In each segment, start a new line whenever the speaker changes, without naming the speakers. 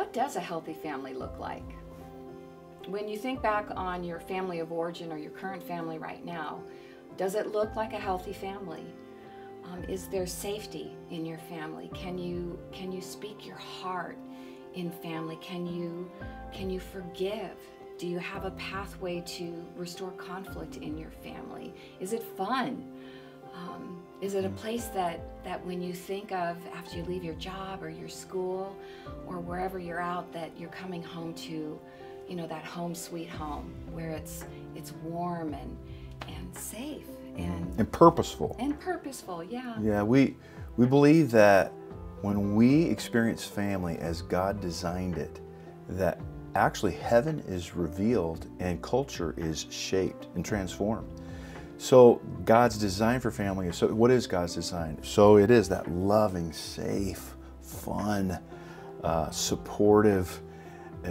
what does a healthy family look like? When you think back on your family of origin or your current family right now, does it look like a healthy family? Is there safety in your family? Can you speak your heart in family? Can you forgive? Do you have a pathway to restore conflict in your family? Is it fun? Is it a place that when you think of after you leave your job or your school or wherever you're out, that you're coming home to, that home sweet home where it's warm and safe
and purposeful.
And purposeful, yeah.
Yeah, we believe that when we experience family as God designed it, that actually heaven is revealed and culture is shaped and transformed. So God's design for family is, so what is God's design? So it is that loving, safe, fun, supportive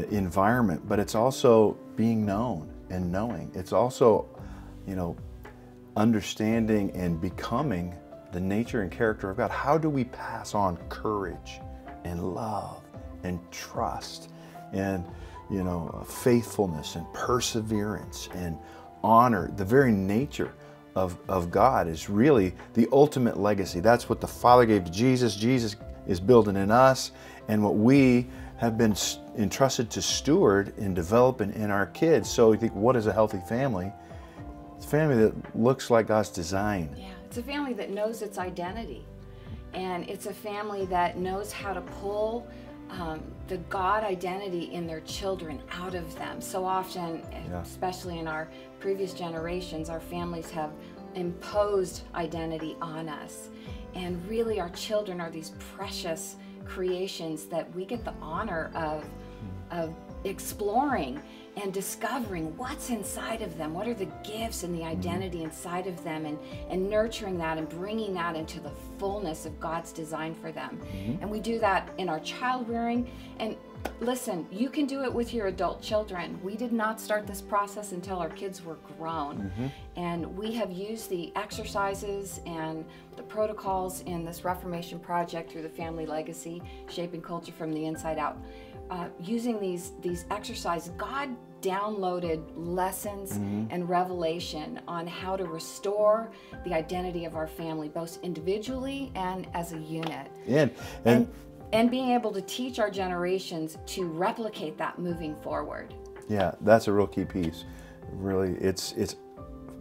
environment, but it's also being known and knowing. It's also, understanding and becoming the nature and character of God. How do we pass on courage and love and trust and, faithfulness and perseverance and honor? The very nature of God is really the ultimate legacy. That's what the Father gave to Jesus. Jesus is building in us, and what we have been entrusted to steward and develop in our kids. So you think, what is a healthy family? It's a family that looks like God's design.
Yeah, it's a family that knows its identity, and it's a family that knows how to pull the God identity in their children out of them. So often, especially in our previous generations, our families have imposed identity on us. And really our children are these precious creations that we get the honor of exploring and discovering what's inside of them, what are the gifts and the identity inside of them, and nurturing that and bringing that into the fullness of God's design for them. And we do that in our child rearing. And listen, you can do it with your adult children. We did not start this process until our kids were grown. And we have used the exercises and the protocols in this Reformation project through the Family Legacy, Shaping Culture from the Inside Out. Using these exercises, God downloaded lessons and revelation on how to restore the identity of our family, both individually and as a unit. And being able to teach our generations to replicate that moving forward.
Yeah, that's a real key piece. Really, it's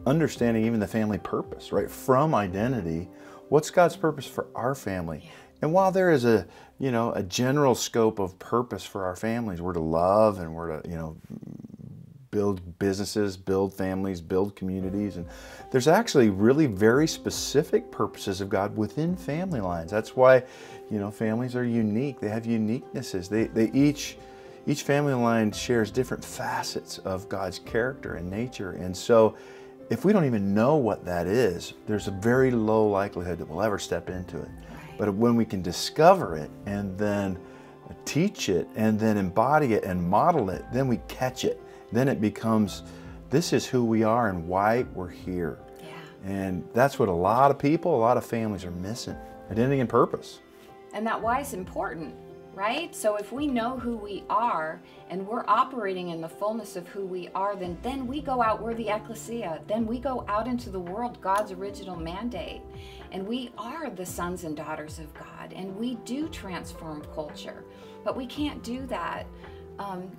understanding even the family purpose, right? From identity, what's God's purpose for our family? Yeah. And while there is a general scope of purpose for our families, we're to love and we're to, build businesses, build families, build communities. And there's actually really very specific purposes of God within family lines. That's why, families are unique. They have uniquenesses. They each family line shares different facets of God's character and nature. And so if we don't even know what that is, there's a very low likelihood that we'll ever step into it. But when we can discover it and then teach it and then embody it and model it, then we catch it. Then it becomes, this is who we are and why we're here. Yeah. And that's what a lot of people, a lot of families are missing, identity and purpose.
And that why is important, right? So if we know who we are and we're operating in the fullness of who we are, then we go out, we're the ecclesia, then we go out into the world, God's original mandate. And we are the sons and daughters of God, and we do transform culture. But we can't do that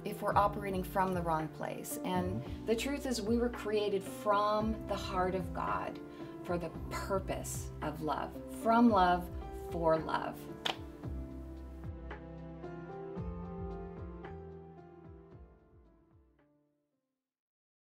if we're operating from the wrong place. And the truth is, we were created from the heart of God for the purpose of love, from love, for love.